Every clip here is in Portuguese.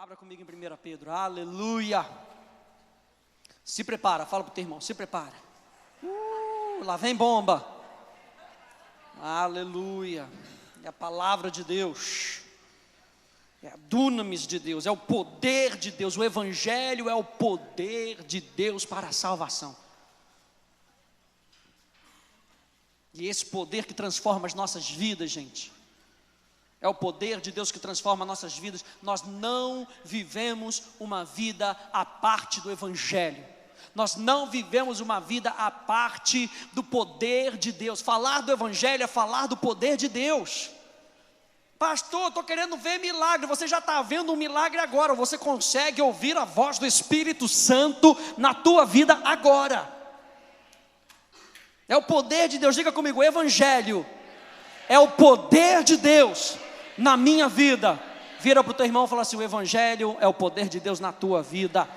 Abra comigo em 1 Pedro, aleluia. Se prepara, fala para o teu irmão, se prepara. Lá vem bomba. Aleluia. É a palavra de Deus, é a dunamis de Deus, é o poder de Deus. O evangelho é o poder de Deus para a salvação. E esse poder que transforma as nossas vidas, gente, é o poder de Deus que transforma nossas vidas. Nós não vivemos uma vida à parte do evangelho. Nós não vivemos uma vida à parte do poder de Deus. Falar do evangelho é falar do poder de Deus. Pastor, estou querendo ver milagre. Você já está vendo um milagre agora. Você consegue ouvir a voz do Espírito Santo na tua vida agora. É o poder de Deus. Diga comigo, o evangelho é o poder de Deus na minha vida. Vira para o teu irmão e fala assim: o evangelho é o poder de Deus na tua vida.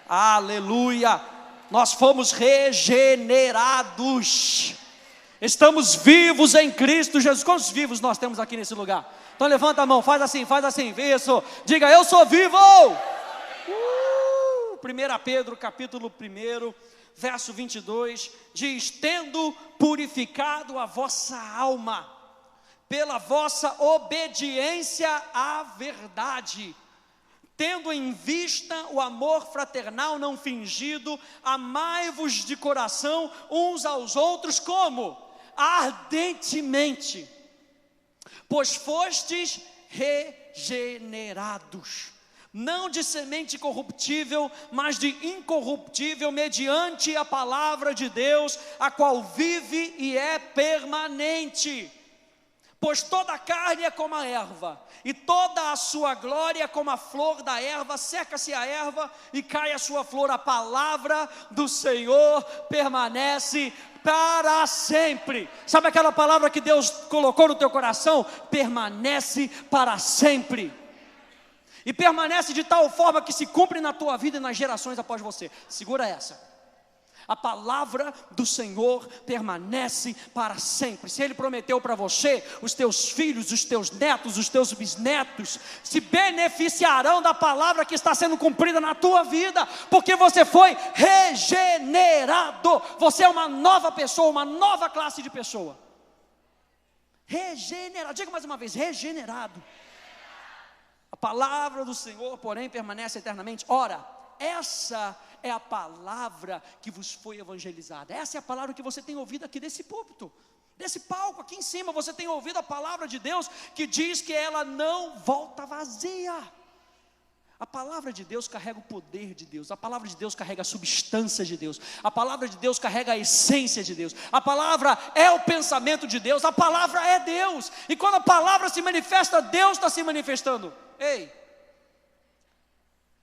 Aleluia. Nós fomos regenerados. Estamos vivos em Cristo Jesus. Quantos vivos nós temos aqui nesse lugar? Então levanta a mão, faz assim, isso. Diga, eu sou vivo. 1 Pedro capítulo 1, verso 22, diz: tendo purificado a vossa alma pela vossa obediência à verdade, tendo em vista o amor fraternal não fingido, amai-vos de coração uns aos outros, como? Ardentemente, pois fostes regenerados, não de semente corruptível, mas de incorruptível, mediante a palavra de Deus, a qual vive e é permanente. Pois toda a carne é como a erva, e toda a sua glória é como a flor da erva. Seca-se a erva e cai a sua flor. A palavra do Senhor permanece para sempre. Sabe aquela palavra que Deus colocou no teu coração? Permanece para sempre. E permanece de tal forma que se cumpre na tua vida e nas gerações após você. Segura essa. A palavra do Senhor permanece para sempre. Se Ele prometeu para você, os teus filhos, os teus netos, os teus bisnetos se beneficiarão da palavra que está sendo cumprida na tua vida, porque você foi regenerado. Você é uma nova pessoa, uma nova classe de pessoa. Regenerado, diga mais uma vez, regenerado. A palavra do Senhor, porém, permanece eternamente. Ora, essa é a palavra que vos foi evangelizada. Essa é a palavra que você tem ouvido aqui desse púlpito, desse palco aqui em cima. Você tem ouvido a palavra de Deus que diz que ela não volta vazia. A palavra de Deus carrega o poder de Deus. A palavra de Deus carrega a substância de Deus. A palavra de Deus carrega a essência de Deus. A palavra é o pensamento de Deus. A palavra é Deus. E quando a palavra se manifesta, Deus está se manifestando. Ei,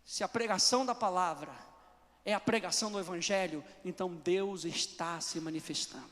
se a pregação da palavra é a pregação do evangelho, então Deus está se manifestando.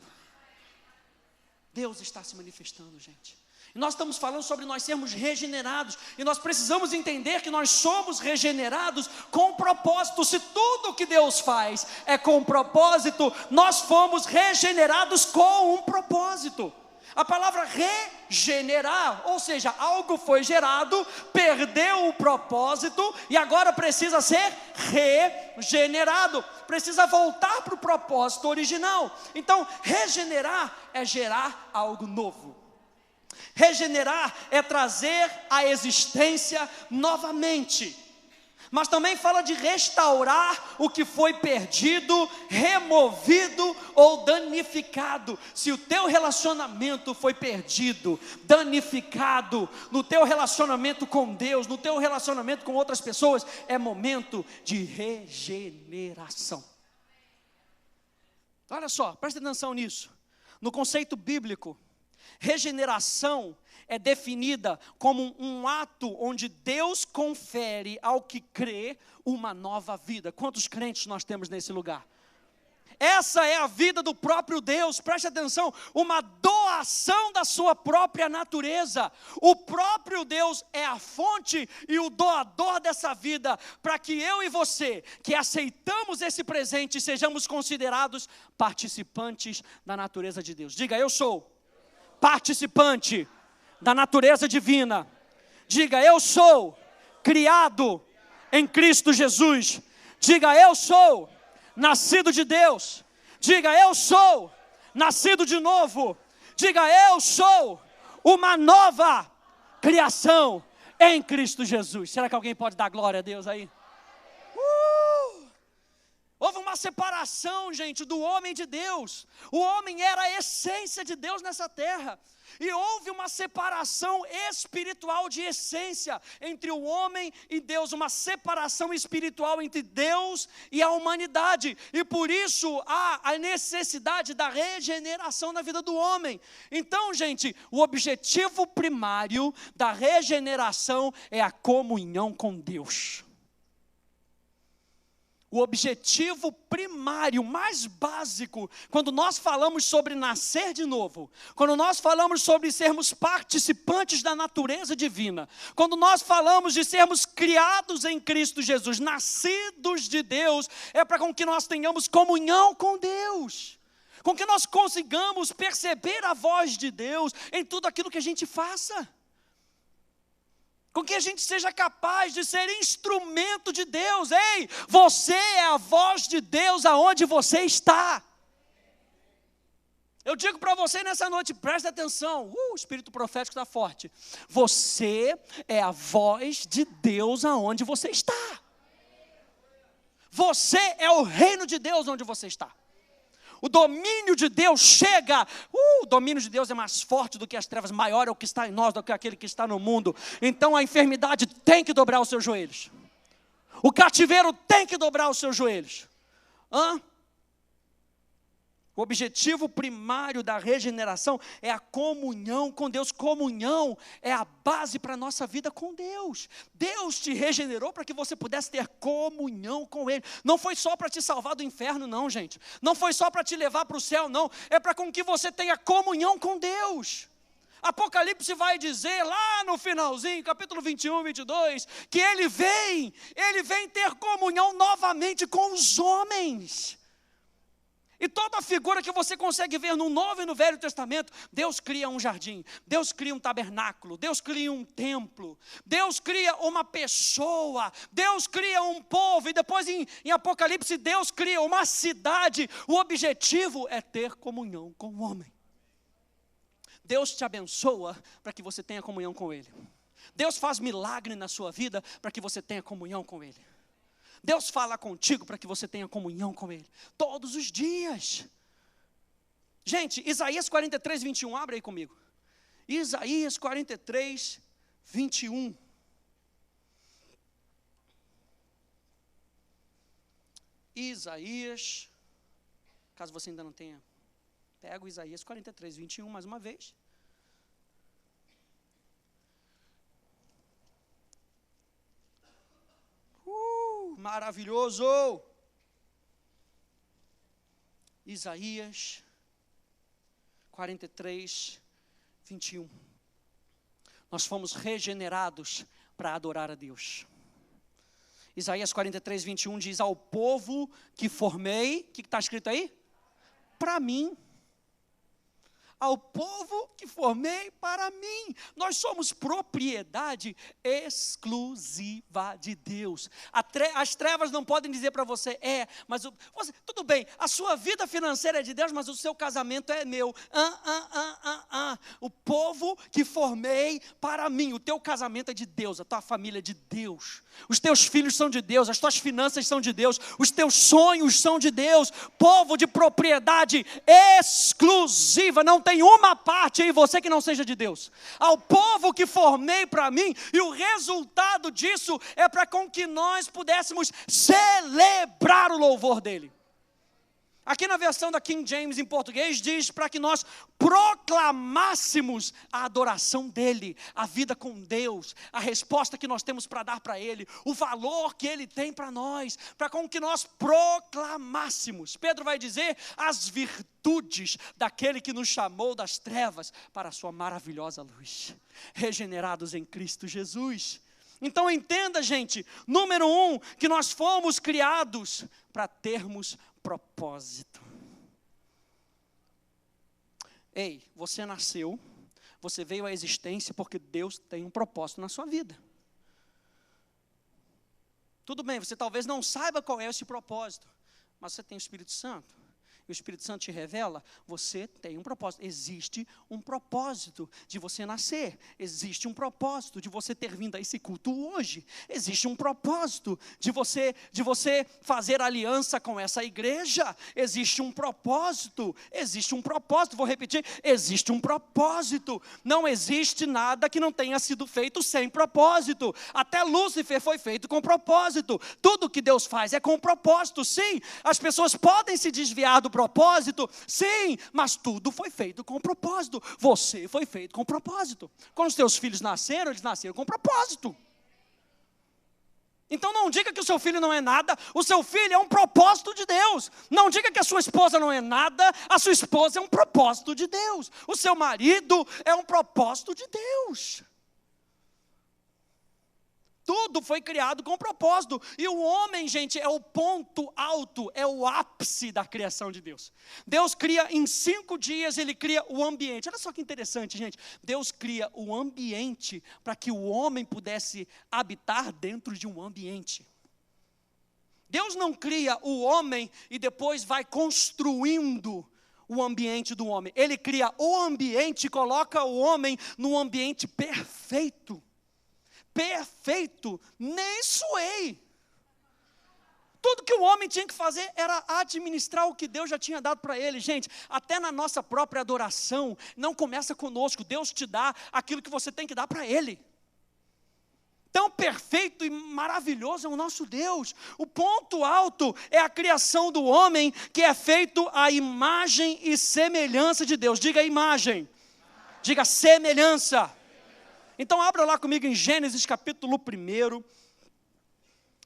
Deus está se manifestando, gente. E nós estamos falando sobre nós sermos regenerados, e nós precisamos entender que nós somos regenerados com propósito. Se tudo que Deus faz é com propósito, nós fomos regenerados com um propósito. A palavra regenerar, ou seja, algo foi gerado, perdeu o propósito e agora precisa ser regenerado, precisa voltar para o propósito original. Então, regenerar é gerar algo novo. Regenerar é trazer à existência novamente. Mas também fala de restaurar o que foi perdido, removido ou danificado. Se o teu relacionamento foi perdido, danificado, no teu relacionamento com Deus, no teu relacionamento com outras pessoas, é momento de regeneração. Olha só, presta atenção nisso. No conceito bíblico, regeneração é definida como um ato onde Deus confere ao que crê uma nova vida. Quantos crentes nós temos nesse lugar? Essa é a vida do próprio Deus, preste atenção, uma doação da sua própria natureza. O próprio Deus é a fonte e o doador dessa vida, para que eu e você, que aceitamos esse presente, sejamos considerados participantes da natureza de Deus. Diga, eu sou participante da natureza divina. Diga, eu sou criado em Cristo Jesus. Diga, eu sou nascido de Deus. Diga, eu sou nascido de novo. Diga, eu sou uma nova criação em Cristo Jesus. Será que alguém pode dar glória a Deus aí? Houve uma separação, gente, do homem de Deus. O homem era a essência de Deus nessa terra. E houve uma separação espiritual de essência entre o homem e Deus, uma separação espiritual entre Deus e a humanidade. E por isso há a necessidade da regeneração na vida do homem. Então, gente, o objetivo primário da regeneração é a comunhão com Deus. O objetivo primário, mais básico, quando nós falamos sobre nascer de novo, quando nós falamos sobre sermos participantes da natureza divina, quando nós falamos de sermos criados em Cristo Jesus, nascidos de Deus, é para com que nós tenhamos comunhão com Deus, com que nós consigamos perceber a voz de Deus em tudo aquilo que a gente faça. Com que a gente seja capaz de ser instrumento de Deus. Ei, você é a voz de Deus aonde você está. Eu digo para você nessa noite, preste atenção. O espírito profético está forte. Você é a voz de Deus aonde você está. Você é o reino de Deus onde você está. O domínio de Deus chega, o domínio de Deus é mais forte do que as trevas, maior é o que está em nós do que aquele que está no mundo. Então a enfermidade tem que dobrar os seus joelhos. O cativeiro tem que dobrar os seus joelhos. O objetivo primário da regeneração é a comunhão com Deus. Comunhão é a base para a nossa vida com Deus. Deus te regenerou para que você pudesse ter comunhão com Ele. Não foi só para te salvar do inferno, não, gente. Não foi só para te levar para o céu, não. É para com que você tenha comunhão com Deus. Apocalipse vai dizer lá no finalzinho, capítulo 21, 22, que Ele vem ter comunhão novamente com os homens. E toda a figura que você consegue ver no Novo e no Velho Testamento, Deus cria um jardim, Deus cria um tabernáculo, Deus cria um templo, Deus cria uma pessoa, Deus cria um povo, e depois em Apocalipse Deus cria uma cidade. O objetivo é ter comunhão com o homem. Deus te abençoa para que você tenha comunhão com Ele. Deus faz milagre na sua vida para que você tenha comunhão com Ele. Deus fala contigo para que você tenha comunhão com Ele, todos os dias. Gente, Isaías 43, 21, abre aí comigo. Isaías 43, 21. Isaías, caso você ainda não tenha pego Isaías 43, 21 mais uma vez. Maravilhoso! Isaías 43, 21. Nós fomos regenerados para adorar a Deus. Isaías 43, 21 diz: ao povo que formei, o que está escrito aí? Para mim. Ao povo que formei para mim. Nós somos propriedade exclusiva de Deus. As trevas não podem dizer para você, mas tudo bem, a sua vida financeira é de Deus, mas o seu casamento é meu. O povo que formei para mim. O teu casamento é de Deus, a tua família é de Deus. Os teus filhos são de Deus, as tuas finanças são de Deus, os teus sonhos são de Deus. Povo de propriedade exclusiva, não tem uma parte em você que não seja de Deus. Ao povo que formei para mim, e o resultado disso é para com que nós pudéssemos celebrar o louvor dele. Aqui na versão da King James em português diz para que nós proclamássemos a adoração dele, a vida com Deus, a resposta que nós temos para dar para ele, o valor que ele tem para nós, para com que nós proclamássemos. Pedro vai dizer as virtudes daquele que nos chamou das trevas para a sua maravilhosa luz, regenerados em Cristo Jesus. Então entenda, gente, número 1, que nós fomos criados para termos propósito. Ei, você nasceu, você veio à existência porque Deus tem um propósito na sua vida. Tudo bem, você talvez não saiba qual é esse propósito, mas você tem o Espírito Santo. E o Espírito Santo te revela, você tem um propósito. Existe um propósito de você nascer. Existe um propósito de você ter vindo a esse culto hoje. Existe um propósito de você fazer aliança com essa igreja. Existe um propósito. Vou repetir, existe um propósito. Não existe nada que não tenha sido feito sem propósito. Até Lúcifer foi feito com propósito. Tudo que Deus faz é com propósito. Sim, as pessoas podem se desviar do propósito, sim, mas tudo foi feito com propósito. Você foi feito com propósito. Quando os teus filhos nasceram, eles nasceram com propósito. Então não diga que o seu filho não é nada, o seu filho é um propósito de Deus. Não diga que a sua esposa não é nada, a sua esposa é um propósito de Deus. O seu marido é um propósito de Deus. Tudo foi criado com propósito. E o homem, gente, é o ponto alto, é o ápice da criação de Deus. Deus cria em 5 dias, Ele cria o ambiente. Olha só que interessante, gente. Deus cria o ambiente para que o homem pudesse habitar dentro de um ambiente. Deus não cria o homem e depois vai construindo o ambiente do homem. Ele cria o ambiente e coloca o homem num ambiente perfeito. Perfeito, nem suei. Tudo que o homem tinha que fazer era administrar o que Deus já tinha dado para ele. Gente, até na nossa própria adoração, não começa conosco. Deus te dá aquilo que você tem que dar para Ele. Tão perfeito e maravilhoso é o nosso Deus. O ponto alto é a criação do homem, que é feito à imagem e semelhança de Deus. Diga imagem, diga semelhança. Então abra lá comigo em Gênesis capítulo 1.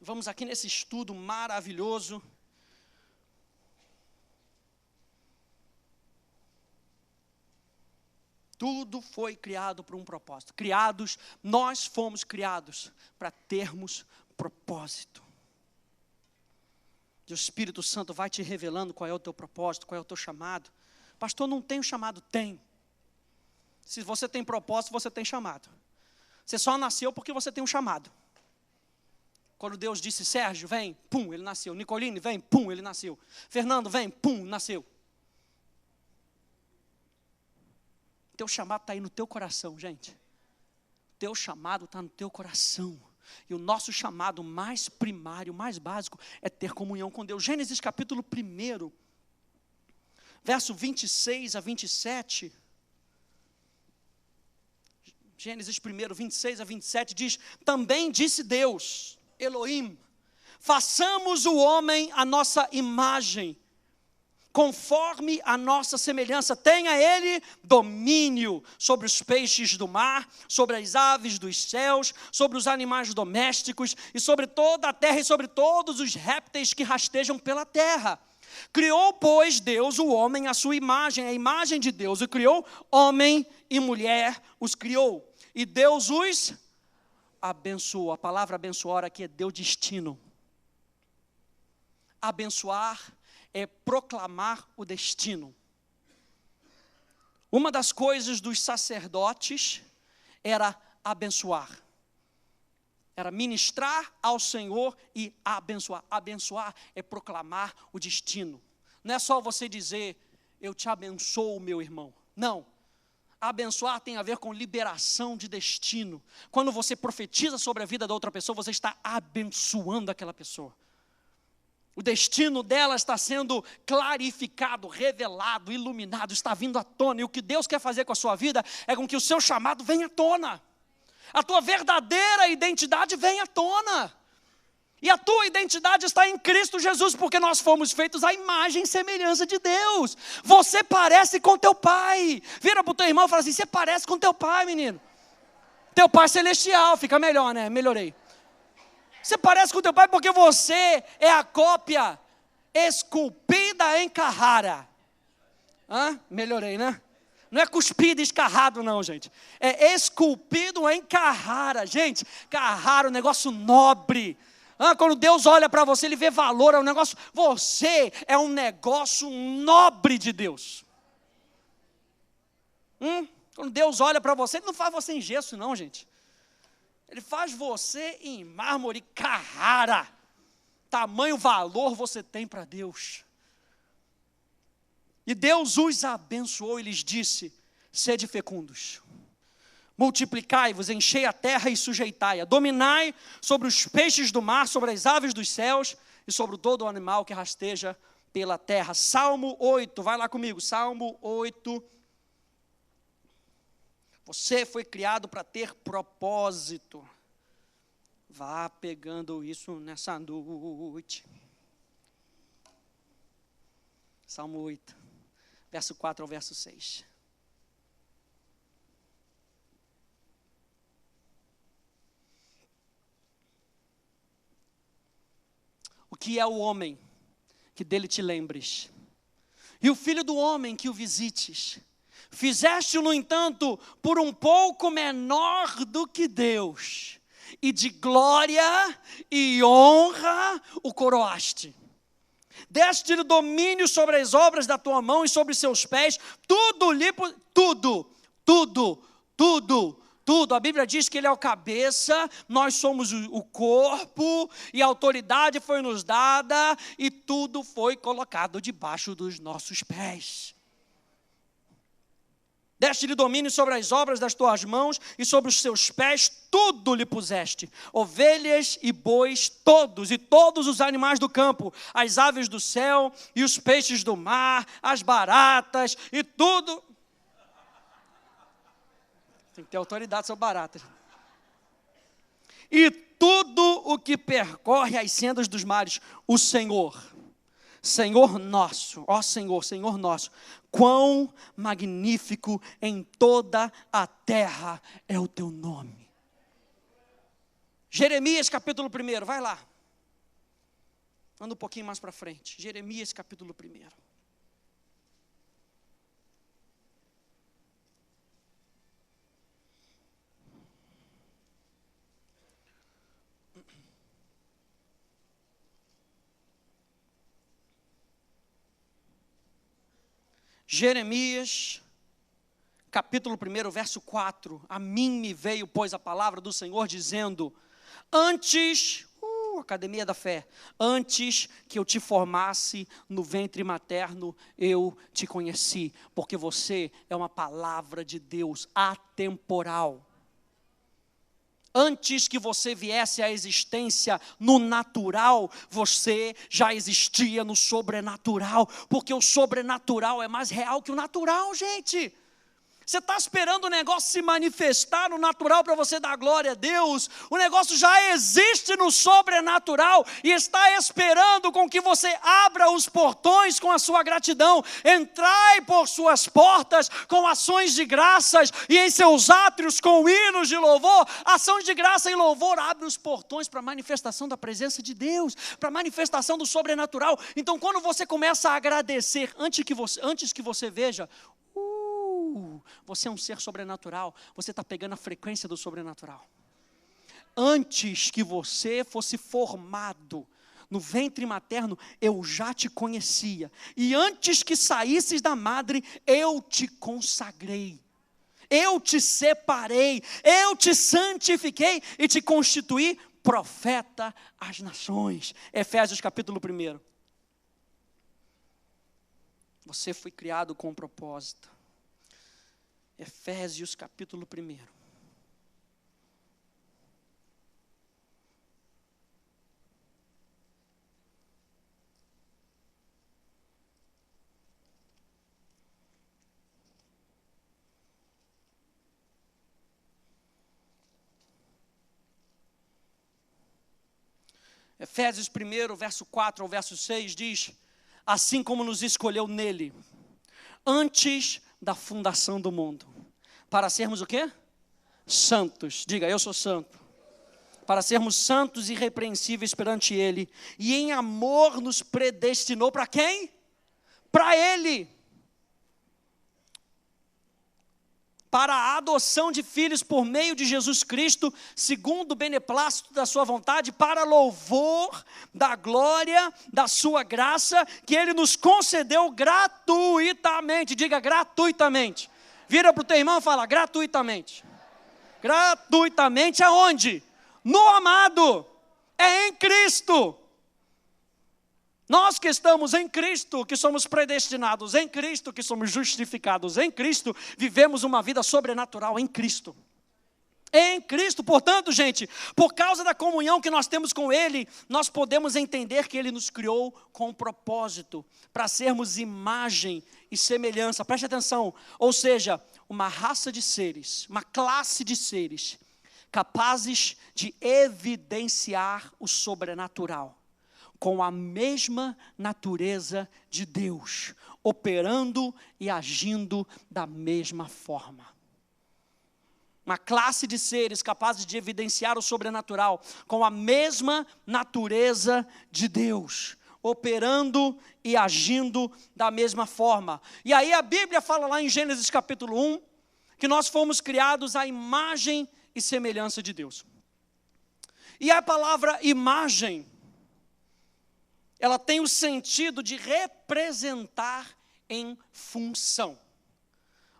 Vamos aqui nesse estudo maravilhoso. Tudo foi criado por um propósito. Nós fomos criados para termos propósito. E o Espírito Santo vai te revelando qual é o teu propósito, qual é o teu chamado. Pastor, não tem o chamado? Tem. Se você tem propósito, você tem chamado. Você só nasceu porque você tem um chamado. Quando Deus disse, Sérgio, vem, pum, ele nasceu. Nicoline, vem, pum, ele nasceu. Fernando, vem, pum, nasceu. Teu chamado está aí no teu coração, gente. Teu chamado está no teu coração. E o nosso chamado mais primário, mais básico, é ter comunhão com Deus. Gênesis capítulo 1, verso 26 a 27. Gênesis 1, 26 a 27 diz, também disse Deus, Elohim, façamos o homem à nossa imagem, conforme a nossa semelhança, tenha ele domínio sobre os peixes do mar, sobre as aves dos céus, sobre os animais domésticos, e sobre toda a terra, e sobre todos os répteis que rastejam pela terra. Criou, pois, Deus o homem à sua imagem, a imagem de Deus o criou, homem e mulher os criou. E Deus os abençoou. A palavra abençoar aqui é deu destino. Abençoar é proclamar o destino. Uma das coisas dos sacerdotes era abençoar. Era ministrar ao Senhor e abençoar. Abençoar é proclamar o destino. Não é só você dizer, eu te abençoo, meu irmão. Não. Abençoar tem a ver com liberação de destino. Quando você profetiza sobre a vida da outra pessoa, você está abençoando aquela pessoa. O destino dela está sendo clarificado, revelado, iluminado, está vindo à tona. E o que Deus quer fazer com a sua vida é com que o seu chamado venha à tona. A tua verdadeira identidade venha à tona. E a tua identidade está em Cristo Jesus, porque nós fomos feitos à imagem e semelhança de Deus. Você parece com teu pai. Vira para o teu irmão e fala assim, você parece com teu pai, menino. Teu pai celestial, fica melhor, né? Melhorei. Você parece com teu pai porque você é a cópia esculpida em Carrara. Melhorei, né? Não é cuspido e escarrado não, gente. É esculpido em Carrara. Gente, Carrara é um negócio nobre. Quando Deus olha para você, Ele vê valor, é um negócio, você é um negócio nobre de Deus. Quando Deus olha para você, Ele não faz você em gesso não, gente. Ele faz você em mármore Carrara. Tamanho valor você tem para Deus. E Deus os abençoou e lhes disse: sede fecundos, multiplicai-vos, enchei a terra e sujeitai-a, dominai sobre os peixes do mar, sobre as aves dos céus e sobre todo o animal que rasteja pela terra. Salmo 8, vai lá comigo, Salmo 8. Você foi criado para ter propósito. Vá pegando isso nessa noite. Salmo 8, verso 4 ao verso 6. O que é o homem, que dele te lembres, e o filho do homem, que o visites. Fizeste-o, no entanto, por um pouco menor do que Deus, e de glória e honra o coroaste. Deste-lhe domínio sobre as obras da tua mão e sobre seus pés, tudo. A Bíblia diz que ele é o cabeça, nós somos o corpo, e a autoridade foi nos dada, e tudo foi colocado debaixo dos nossos pés. Deste-lhe domínio sobre as obras das tuas mãos, e sobre os seus pés tudo lhe puseste, ovelhas e bois todos, e todos os animais do campo, as aves do céu, e os peixes do mar, as baratas, e tudo. Tem que ter autoridade sobre baratas. E tudo o que percorre as sendas dos mares, o Senhor nosso, ó Senhor, Senhor nosso, quão magnífico em toda a terra é o teu nome. Jeremias capítulo 1, vai lá. Anda um pouquinho mais para frente. Jeremias capítulo 1. Jeremias, capítulo 1, verso 4. A mim me veio, pois, a palavra do Senhor, dizendo: antes, academia da fé, antes que eu te formasse no ventre materno, eu te conheci, porque você é uma palavra de Deus atemporal. Antes que você viesse à existência no natural, você já existia no sobrenatural, porque o sobrenatural é mais real que o natural, gente. Você está esperando o negócio se manifestar no natural para você dar glória a Deus. O negócio já existe no sobrenatural e está esperando com que você abra os portões com a sua gratidão. Entrai por suas portas com ações de graças e em seus átrios com hinos de louvor. Ações de graça e louvor abre os portões para a manifestação da presença de Deus, para a manifestação do sobrenatural. Então, quando você começa a agradecer, antes que você veja, você é um ser sobrenatural, você está pegando a frequência do sobrenatural. Antes que você fosse formado no ventre materno, eu já te conhecia. E antes que saísses da madre, eu te consagrei. Eu te separei, eu te santifiquei e te constituí profeta às nações. Efésios capítulo 1. Você foi criado com um propósito. Efésios capítulo 1. Efésios 1, verso 4 ao verso 6 diz: assim como nos escolheu nele, antes da fundação do mundo, para sermos o quê? Santos. Diga, eu sou santo. Para sermos santos e irrepreensíveis perante ele, e em amor nos predestinou para quem? Para ele. Para a adoção de filhos por meio de Jesus Cristo, segundo o beneplácito da sua vontade, para louvor da glória da sua graça, que ele nos concedeu gratuitamente. Diga, gratuitamente. Vira para o teu irmão e fala, gratuitamente. Gratuitamente aonde? No amado. É em Cristo. Nós que estamos em Cristo, que somos predestinados em Cristo, que somos justificados em Cristo, vivemos uma vida sobrenatural em Cristo. Em Cristo, portanto, gente, por causa da comunhão que nós temos com Ele, nós podemos entender que Ele nos criou com um propósito, para sermos imagem e semelhança, preste atenção, ou seja, uma raça de seres, uma classe de seres, capazes de evidenciar o sobrenatural, com a mesma natureza de Deus, operando e agindo da mesma forma. Uma classe de seres capazes de evidenciar o sobrenatural com a mesma natureza de Deus, operando e agindo da mesma forma. E aí a Bíblia fala lá em Gênesis capítulo 1, que nós fomos criados à imagem e semelhança de Deus. E a palavra imagem, ela tem o sentido de representar em função.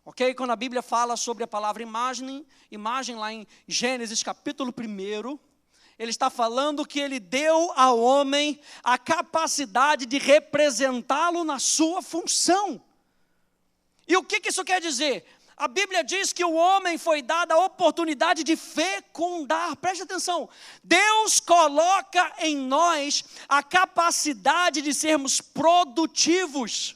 Ok? Quando a Bíblia fala sobre a palavra imagem lá em Gênesis capítulo 1, ele está falando que ele deu ao homem a capacidade de representá-lo na sua função. E o que isso quer dizer? A Bíblia diz que o homem foi dado a oportunidade de fecundar. Preste atenção. Deus coloca em nós a capacidade de sermos produtivos,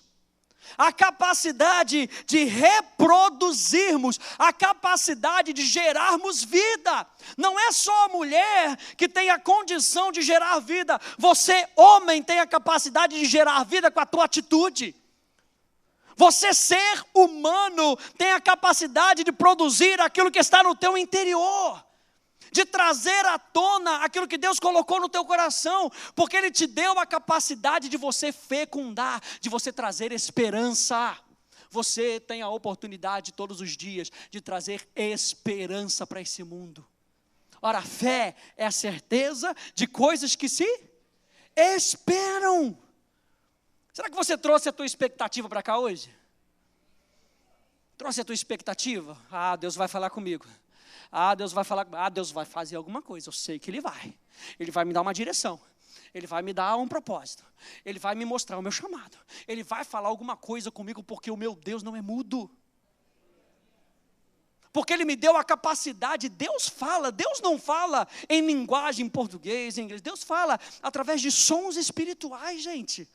a capacidade de reproduzirmos, a capacidade de gerarmos vida. Não é só a mulher que tem a condição de gerar vida. Você, homem, tem a capacidade de gerar vida com a tua atitude. Você, ser humano, tem a capacidade de produzir aquilo que está no teu interior, de trazer à tona aquilo que Deus colocou no teu coração, porque Ele te deu a capacidade de você fecundar, de você trazer esperança. Você tem a oportunidade todos os dias de trazer esperança para esse mundo. Ora, a fé é a certeza de coisas que se esperam. Será que você trouxe a tua expectativa para cá hoje? Trouxe a tua expectativa? Ah, Deus vai falar comigo. Deus vai fazer alguma coisa, eu sei que Ele vai. Ele vai me dar uma direção. Ele vai me dar um propósito. Ele vai me mostrar o meu chamado. Ele vai falar alguma coisa comigo, porque o meu Deus não é mudo. Porque Ele me deu a capacidade, Deus fala, Deus não fala em linguagem português, em inglês. Deus fala através de sons espirituais, gente.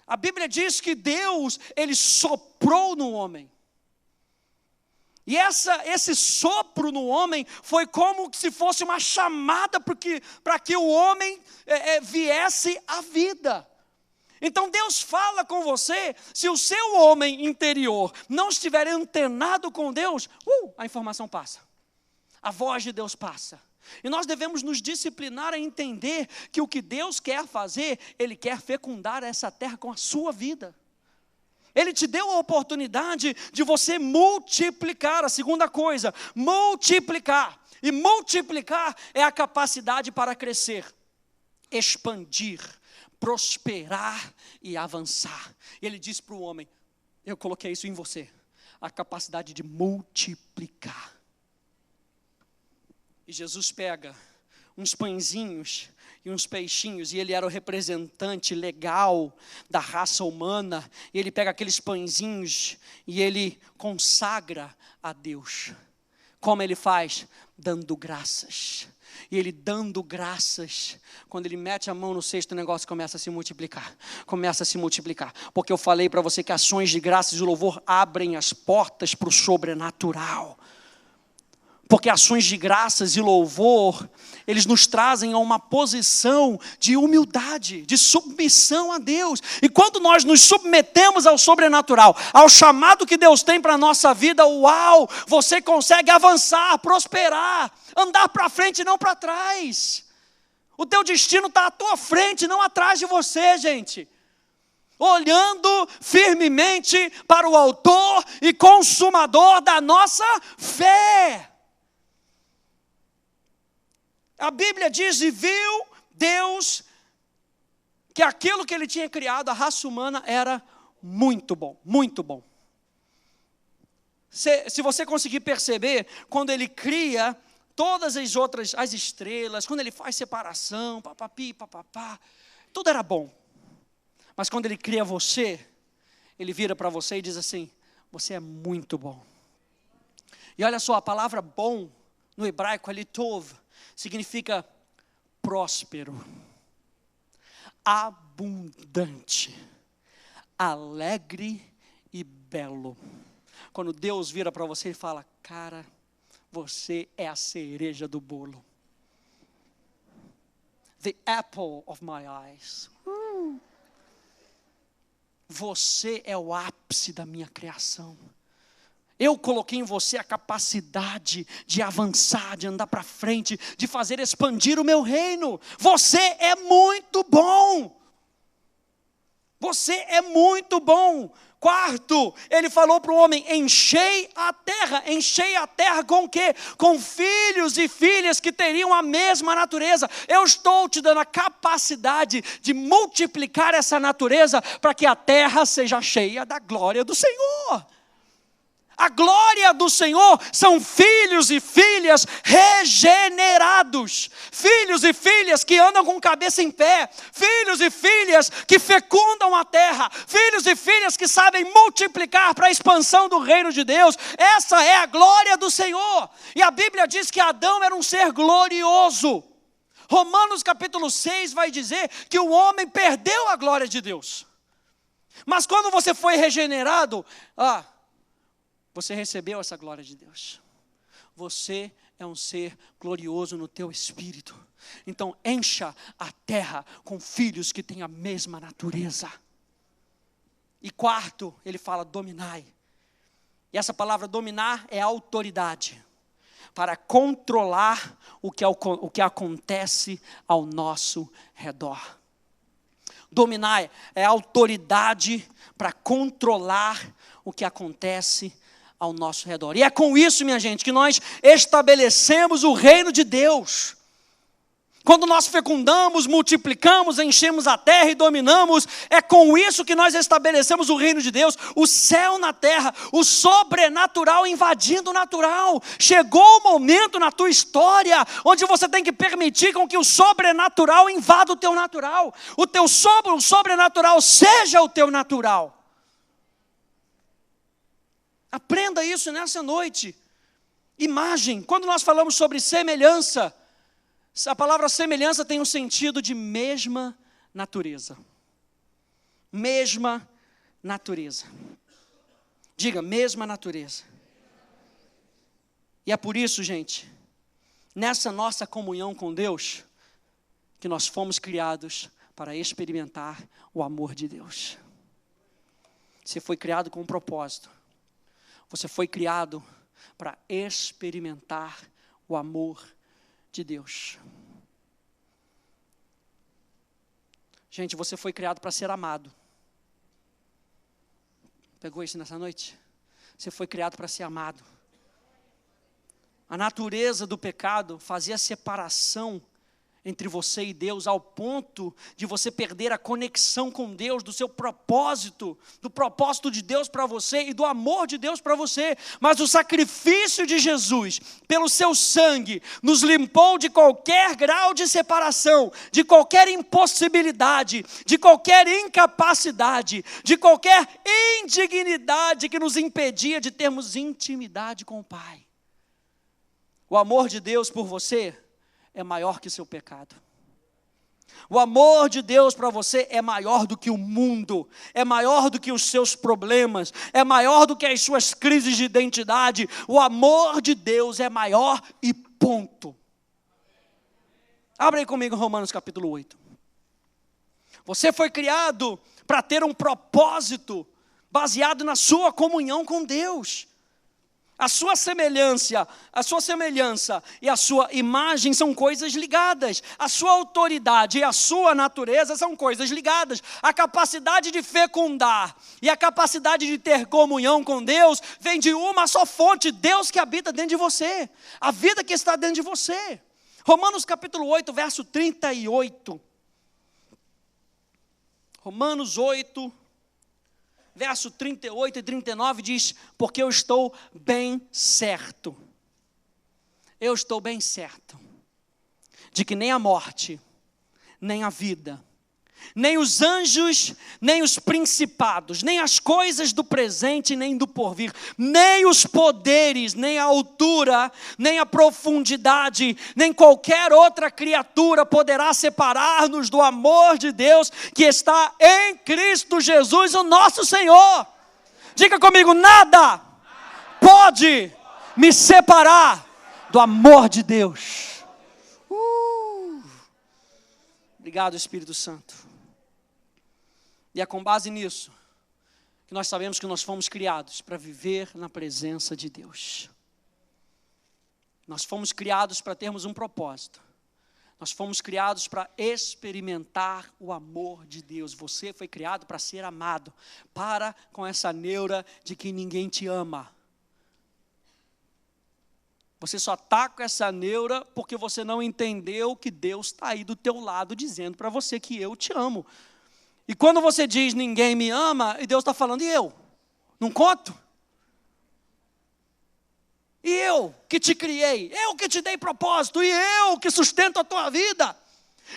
A Bíblia diz que Deus, Ele soprou no homem. E esse sopro no homem foi como se fosse uma chamada para que o homem viesse à vida. Então Deus fala com você, se o seu homem interior não estiver antenado com Deus, a informação passa. A voz de Deus passa. E nós devemos nos disciplinar a entender que o que Deus quer fazer, Ele quer fecundar essa terra com a sua vida. Ele te deu a oportunidade de você multiplicar. A segunda coisa, multiplicar. E multiplicar é a capacidade para crescer, expandir, prosperar e avançar. Ele disse para o homem, eu coloquei isso em você, a capacidade de multiplicar. E Jesus pega uns pãezinhos e uns peixinhos, e ele era o representante legal da raça humana, e ele pega aqueles pãezinhos e ele consagra a Deus. Como ele faz? Dando graças. E ele dando graças, quando ele mete a mão no cesto, o negócio começa a se multiplicar. Começa a se multiplicar. Porque eu falei para você que ações de graças e louvor abrem as portas para o sobrenatural. Porque ações de graças e louvor, eles nos trazem a uma posição de humildade, de submissão a Deus. E quando nós nos submetemos ao sobrenatural, ao chamado que Deus tem para a nossa vida, você consegue avançar, prosperar, andar para frente e não para trás. O teu destino está à tua frente, não atrás de você, gente. Olhando firmemente para o autor e consumador da nossa fé. A Bíblia diz, e viu Deus que aquilo que Ele tinha criado, a raça humana, era muito bom, muito bom. Se você conseguir perceber, quando ele cria todas as estrelas, quando ele faz separação, papapi, papapá, tudo era bom. Mas quando ele cria você, ele vira para você e diz assim: você é muito bom. E olha só, a palavra bom, no hebraico ali, tov, significa próspero, abundante, alegre e belo. Quando Deus vira para você e fala: cara, você é a cereja do bolo. The apple of my eyes. Você é o ápice da minha criação. Eu coloquei em você a capacidade de avançar, de andar para frente, de fazer expandir o meu reino. Você é muito bom. Você é muito bom. Quarto, ele falou para o homem: enchei a terra. Enchei a terra com o quê? Com filhos e filhas que teriam a mesma natureza. Eu estou te dando a capacidade de multiplicar essa natureza para que a terra seja cheia da glória do Senhor. A glória do Senhor são filhos e filhas regenerados, filhos e filhas que andam com cabeça em pé, filhos e filhas que fecundam a terra, filhos e filhas que sabem multiplicar para a expansão do reino de Deus. Essa é a glória do Senhor. E a Bíblia diz que Adão era um ser glorioso. Romanos capítulo 6 vai dizer que o homem perdeu a glória de Deus. Mas quando você foi regenerado, você recebeu essa glória de Deus. Você é um ser glorioso no teu espírito. Então encha a terra com filhos que têm a mesma natureza. E quarto, ele fala: dominai. E essa palavra dominar é autoridade, para controlar o que acontece ao nosso redor. Dominar é autoridade para controlar o que acontece ao nosso redor. E é com isso, minha gente, que nós estabelecemos o reino de Deus. Quando nós fecundamos, multiplicamos, enchemos a terra e dominamos, é com isso que nós estabelecemos o reino de Deus, o céu na terra, o sobrenatural invadindo o natural. Chegou o momento na tua história onde você tem que permitir com que o sobrenatural invada o teu natural. O sobrenatural seja o teu natural. Aprenda isso nessa noite. Imagem, quando nós falamos sobre semelhança, a palavra semelhança tem um sentido de mesma natureza. Mesma natureza. Diga, mesma natureza. E é por isso, gente, nessa nossa comunhão com Deus, que nós fomos criados para experimentar o amor de Deus. Você foi criado com um propósito. Você foi criado para experimentar o amor de Deus. Gente, você foi criado para ser amado. Pegou isso nessa noite? Você foi criado para ser amado. A natureza do pecado fazia separação entre você e Deus, ao ponto de você perder a conexão com Deus, do seu propósito, do propósito de Deus para você e do amor de Deus para você. Mas o sacrifício de Jesus, pelo seu sangue, nos limpou de qualquer grau de separação, de qualquer impossibilidade, de qualquer incapacidade, de qualquer indignidade que nos impedia de termos intimidade com o Pai. O amor de Deus por você é maior que seu pecado. O amor de Deus para você é maior do que o mundo, é maior do que os seus problemas, é maior do que as suas crises de identidade. O amor de Deus é maior e ponto. Abre aí comigo Romanos capítulo 8. Você foi criado para ter um propósito baseado na sua comunhão com Deus. A sua semelhança e a sua imagem são coisas ligadas. A sua autoridade e a sua natureza são coisas ligadas. A capacidade de fecundar e a capacidade de ter comunhão com Deus vem de uma só fonte, Deus que habita dentro de você. A vida que está dentro de você. Romanos capítulo 8, verso 38. Romanos 8, verso 38 e 39 diz: porque eu estou bem certo. Eu estou bem certo de que nem a morte, nem a vida, nem os anjos, nem os principados, nem as coisas do presente, nem do porvir, nem os poderes, nem a altura, nem a profundidade, nem qualquer outra criatura poderá separar-nos do amor de Deus que está em Cristo Jesus, o nosso Senhor. Diga comigo: nada pode me separar do amor de Deus. Obrigado, Espírito Santo. E é com base nisso que nós sabemos que nós fomos criados para viver na presença de Deus. Nós fomos criados para termos um propósito. Nós fomos criados para experimentar o amor de Deus. Você foi criado para ser amado. Para com essa neura de que ninguém te ama. Você só está com essa neura porque você não entendeu que Deus está aí do teu lado dizendo para você que eu te amo. E quando você diz ninguém me ama, e Deus está falando: e eu? Não conto? E eu que te criei, eu que te dei propósito, e eu que sustento a tua vida,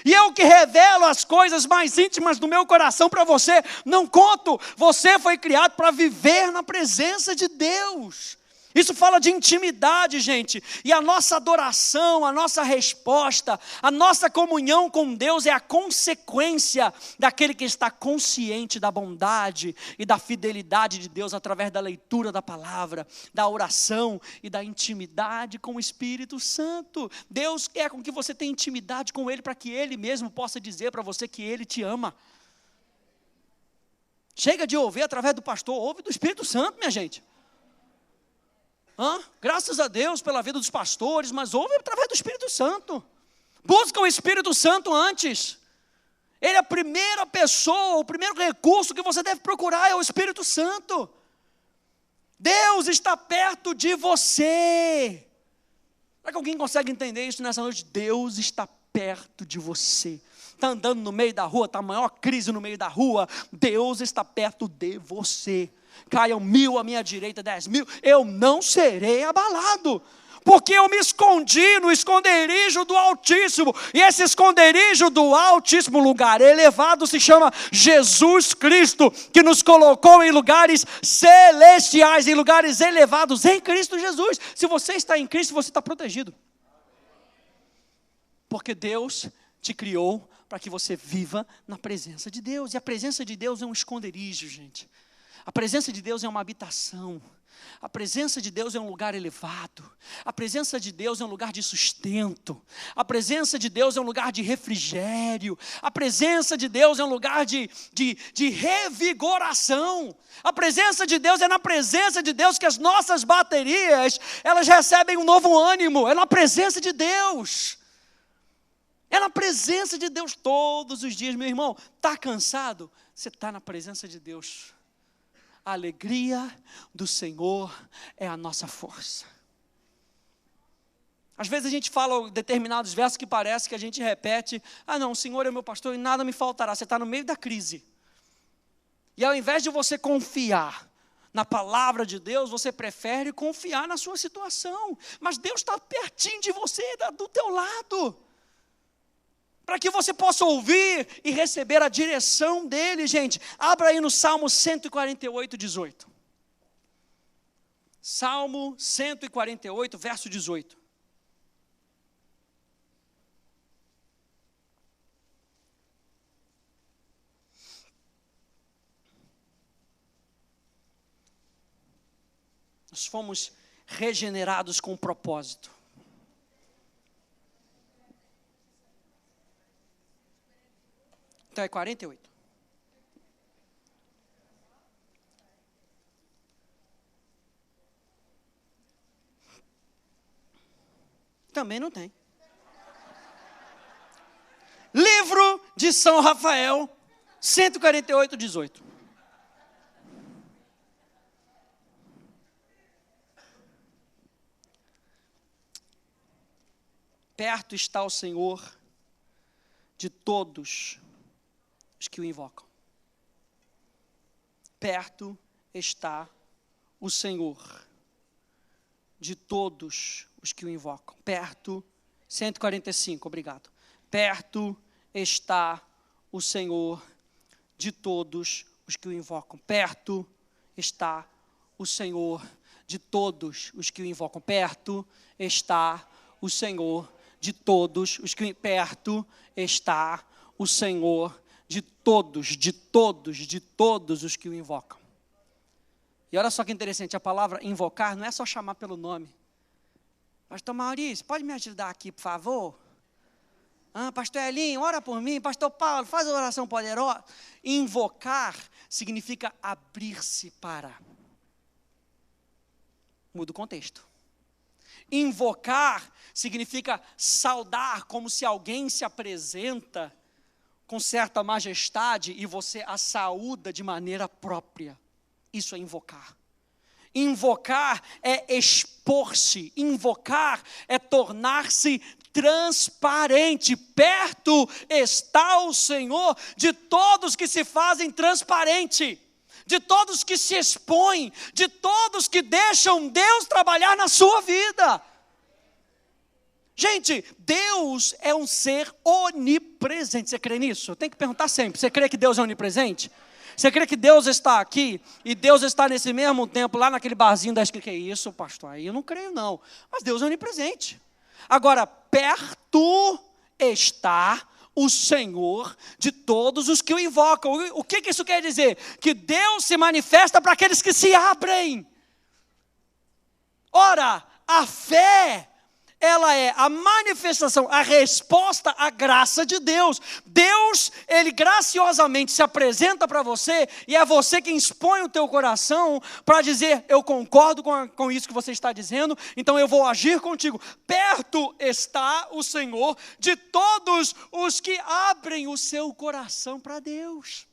e eu que revelo as coisas mais íntimas do meu coração para você, não conto. Você foi criado para viver na presença de Deus. Isso fala de intimidade, gente, e a nossa adoração, a nossa resposta, a nossa comunhão com Deus é a consequência daquele que está consciente da bondade e da fidelidade de Deus através da leitura da palavra, da oração e da intimidade com o Espírito Santo. Deus quer com que você tenha intimidade com Ele para que Ele mesmo possa dizer para você que Ele te ama. Chega de ouvir através do pastor, ouve do Espírito Santo, minha gente. Graças a Deus pela vida dos pastores, mas ouve através do Espírito Santo. Busca o Espírito Santo antes. Ele é a primeira pessoa, o primeiro recurso que você deve procurar é o Espírito Santo. Deus está perto de você. Será que alguém consegue entender isso nessa noite? Deus está perto de você. Está andando no meio da rua, está a maior crise no meio da rua, Deus está perto de você. Caiam 1000 à minha direita, 10.000, eu não serei abalado, porque eu me escondi no esconderijo do Altíssimo, e esse esconderijo do Altíssimo, lugar elevado, se chama Jesus Cristo, que nos colocou em lugares celestiais, em lugares elevados, em Cristo Jesus. Se você está em Cristo, você está protegido, porque Deus te criou para que você viva na presença de Deus, e a presença de Deus é um esconderijo, gente. A presença de Deus é uma habitação. A presença de Deus é um lugar elevado. A presença de Deus é um lugar de sustento. A presença de Deus é um lugar de refrigério. A presença de Deus é um lugar de revigoração. A presença de Deus é na presença de Deus que as nossas baterias, elas recebem um novo ânimo. É na presença de Deus. É na presença de Deus todos os dias, meu irmão. Está cansado? Você está na presença de Deus. A alegria do Senhor é a nossa força. Às vezes a gente fala determinados versos que parece que a gente repete: não, o Senhor é meu pastor e nada me faltará. Você está no meio da crise. E ao invés de você confiar na palavra de Deus, você prefere confiar na sua situação. Mas Deus está pertinho de você, do teu lado, para que você possa ouvir e receber a direção dele, gente. Abra aí no Salmo 148, 18. Salmo 148, verso 18. Nós fomos regenerados com um propósito. Então é 48. Também não tem. Livro de São Rafael, 148, 18. Perto está o Senhor de todos os que o invocam. perto está o Senhor de todos os que o invocam. Perto, 145, obrigado. Perto está o Senhor de todos os que o invocam. Perto está o Senhor de todos os que o invocam. Perto está o Senhor de todos os que... Perto está o Senhor de todos os que o invocam. E olha só que interessante, a palavra invocar não é só chamar pelo nome. Pastor Maurício, pode me ajudar aqui, por favor? Pastor Elinho, ora por mim. Pastor Paulo, faz uma oração poderosa. Invocar significa abrir-se para. Muda o contexto. Invocar significa saudar, como se alguém se apresenta com certa majestade e você a saúda de maneira própria. Isso é invocar. Invocar é expor-se. Invocar é tornar-se transparente. Perto está o Senhor de todos que se fazem transparente, de todos que se expõem, de todos que deixam Deus trabalhar na sua vida. Gente, Deus é um ser onipresente. Você crê nisso? Eu tenho que perguntar sempre. Você crê que Deus é onipresente? Você crê que Deus está aqui e Deus está nesse mesmo tempo lá naquele barzinho da esquina? Que é isso, pastor? Aí eu não creio não. Mas Deus é onipresente. Agora, perto está o Senhor de todos os que o invocam. O que isso quer dizer? Que Deus se manifesta para aqueles que se abrem. Ora, a fé, ela é a manifestação, a resposta à graça de Deus. Deus, Ele graciosamente se apresenta para você e é você quem expõe o teu coração para dizer, eu concordo com isso que você está dizendo, então eu vou agir contigo. Perto está o Senhor de todos os que abrem o seu coração para Deus.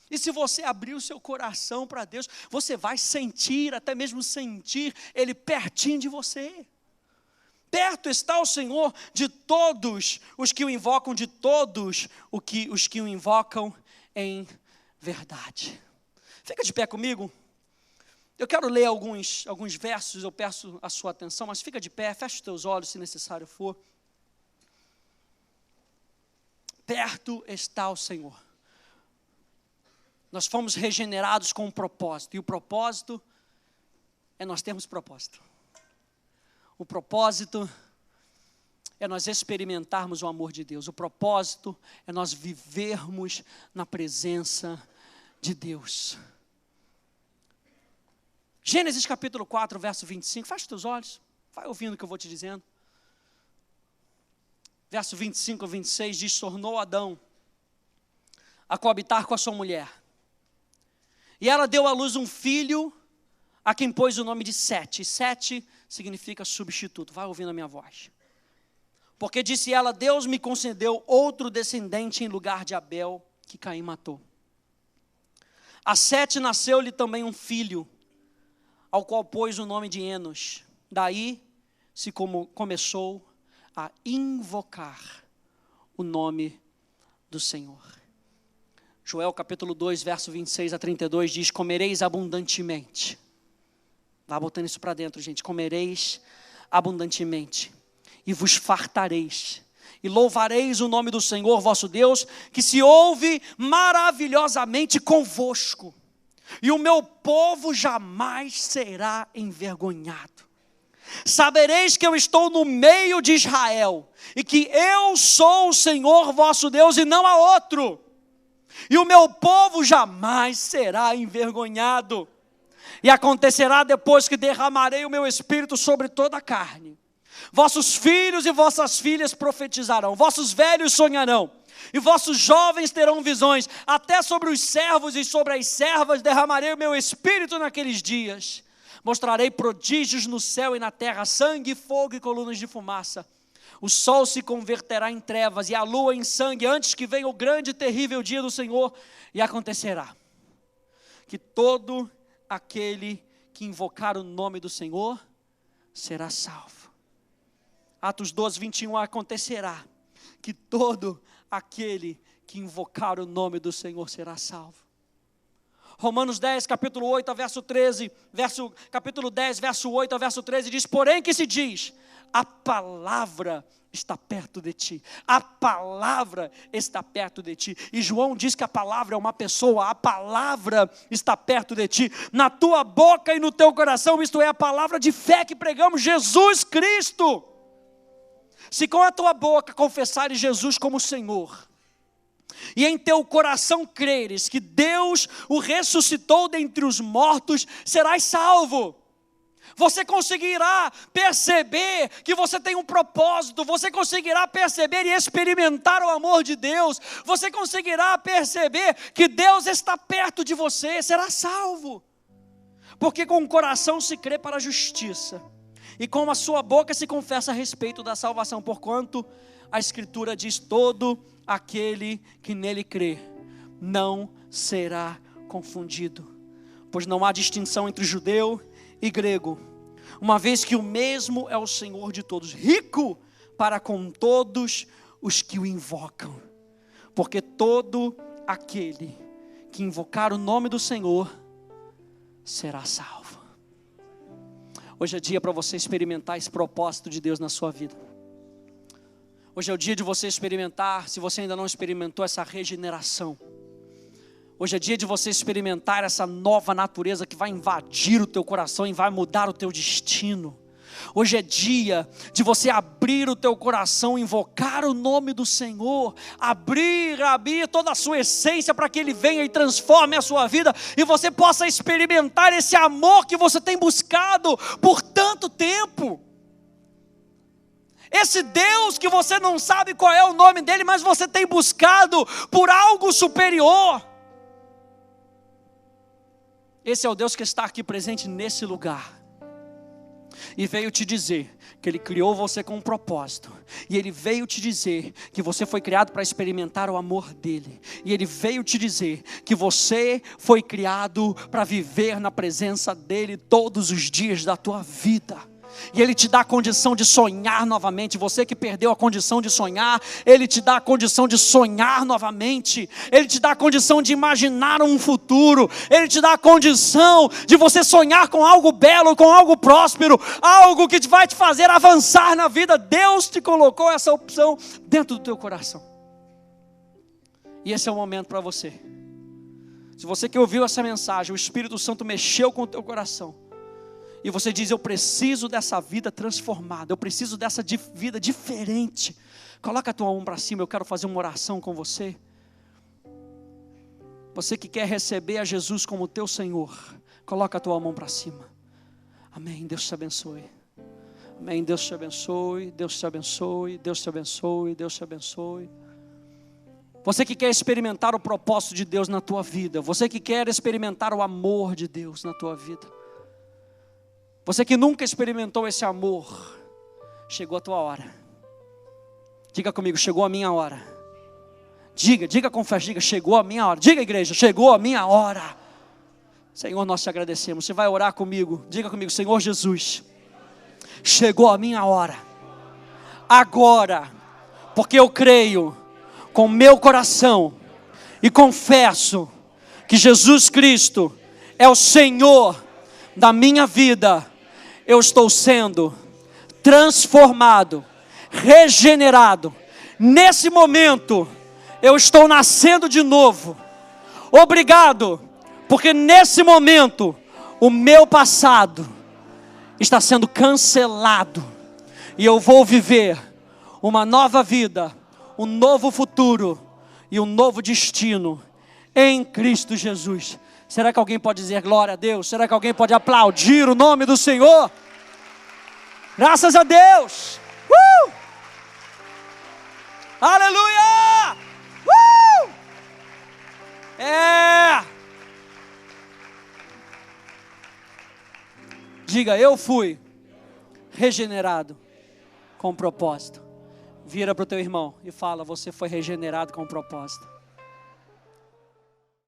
E se você abrir o seu coração para Deus, você vai sentir, até mesmo sentir Ele pertinho de você. Perto está o Senhor de todos os que o invocam, de todos os que o invocam em verdade. Fica de pé comigo. Eu quero ler alguns versos, eu peço a sua atenção, mas fica de pé, fecha os teus olhos se necessário for. Perto está o Senhor. Nós fomos regenerados com um propósito, e o propósito é nós termos propósito. O propósito é nós experimentarmos o amor de Deus. O propósito é nós vivermos na presença de Deus. Gênesis capítulo 4, verso 25. Fecha os teus olhos, vai ouvindo o que eu vou te dizendo. Verso 25 a 26 diz, tornou Adão a coabitar com a sua mulher. E ela deu à luz um filho, a quem pôs o nome de Sete. Sete significa substituto. Vai ouvindo a minha voz. Porque disse ela, Deus me concedeu outro descendente em lugar de Abel, que Caim matou. A Sete nasceu-lhe também um filho, ao qual pôs o nome de Enos. Daí se começou a invocar o nome do Senhor. Joel capítulo 2, verso 26 a 32 diz, comereis abundantemente. Vai botando isso para dentro, gente. Comereis abundantemente e vos fartareis. E louvareis o nome do Senhor vosso Deus, que se ouve maravilhosamente convosco. E o meu povo jamais será envergonhado. Sabereis que eu estou no meio de Israel, e que eu sou o Senhor vosso Deus e não há outro. E o meu povo jamais será envergonhado. E acontecerá depois que derramarei o meu espírito sobre toda a carne. Vossos filhos e vossas filhas profetizarão, vossos velhos sonharão, e vossos jovens terão visões, até sobre os servos e sobre as servas derramarei o meu espírito naqueles dias. Mostrarei prodígios no céu e na terra, sangue, fogo e colunas de fumaça. O sol se converterá em trevas e a lua em sangue, antes que venha o grande e terrível dia do Senhor. E acontecerá que todo aquele que invocar o nome do Senhor será salvo. Atos 12, 21, acontecerá que todo aquele que invocar o nome do Senhor será salvo. Romanos 10, capítulo 8, verso 13, capítulo 10, verso 8 ao verso 13, diz: porém que se diz, a palavra está perto de ti, a palavra está perto de ti. E João diz que a palavra é uma pessoa, a palavra está perto de ti, na tua boca e no teu coração, isto é, a palavra de fé que pregamos, Jesus Cristo. Se com a tua boca confessares Jesus como Senhor, e em teu coração creres que Deus o ressuscitou dentre os mortos, serás salvo. Você conseguirá perceber que você tem um propósito, você conseguirá perceber e experimentar o amor de Deus, você conseguirá perceber que Deus está perto de você, será salvo. Porque com o coração se crê para a justiça, e com a sua boca se confessa a respeito da salvação, porquanto a Escritura diz: todo aquele que nele crê não será confundido, pois não há distinção entre judeu e grego, uma vez que o mesmo é o Senhor de todos, rico para com todos os que o invocam, porque todo aquele que invocar o nome do Senhor será salvo. Hoje é dia para você experimentar esse propósito de Deus na sua vida. Hoje é o dia de você experimentar, se você ainda não experimentou, essa regeneração. Hoje é dia de você experimentar essa nova natureza que vai invadir o teu coração e vai mudar o teu destino. Hoje é dia de você abrir o teu coração, invocar o nome do Senhor, abrir toda a sua essência para que Ele venha e transforme a sua vida, e você possa experimentar esse amor que você tem buscado por tanto tempo. Esse Deus que você não sabe qual é o nome dele, mas você tem buscado por algo superior. Esse é o Deus que está aqui presente nesse lugar, e veio te dizer que Ele criou você com um propósito, e Ele veio te dizer que você foi criado para experimentar o amor dEle, e Ele veio te dizer que você foi criado para viver na presença dEle todos os dias da tua vida. E Ele te dá a condição de sonhar novamente. Você que perdeu a condição de sonhar, Ele te dá a condição de sonhar novamente. Ele te dá a condição de imaginar um futuro. Ele te dá a condição de você sonhar com algo belo, com algo próspero, algo que vai te fazer avançar na vida. Deus te colocou essa opção dentro do teu coração. E esse é o momento para você. Se você que ouviu essa mensagem, o Espírito Santo mexeu com o teu coração, e você diz: eu preciso dessa vida transformada, eu preciso dessa vida diferente. Coloca a tua mão para cima, eu quero fazer uma oração com você. Você que quer receber a Jesus como teu Senhor, coloca a tua mão para cima. Amém, Deus te abençoe. Amém, Deus te abençoe, Deus te abençoe, Deus te abençoe, Deus te abençoe. Você que quer experimentar o propósito de Deus na tua vida, você que quer experimentar o amor de Deus na tua vida, você que nunca experimentou esse amor, chegou a tua hora. Diga comigo: chegou a minha hora. Diga com fé, diga: chegou a minha hora. Diga, igreja: chegou a minha hora. Senhor, nós te agradecemos. Você vai orar comigo? Diga comigo: Senhor Jesus, chegou a minha hora. Agora, porque eu creio com meu coração e confesso que Jesus Cristo é o Senhor da minha vida. Eu estou sendo transformado, regenerado. Nesse momento, eu estou nascendo de novo. Obrigado, porque nesse momento, o meu passado está sendo cancelado. E eu vou viver uma nova vida, um novo futuro e um novo destino em Cristo Jesus. Será que alguém pode dizer glória a Deus? Será que alguém pode aplaudir o nome do Senhor? Graças a Deus! Aleluia! Diga: eu fui regenerado com propósito. Vira para o teu irmão e fala: você foi regenerado com propósito.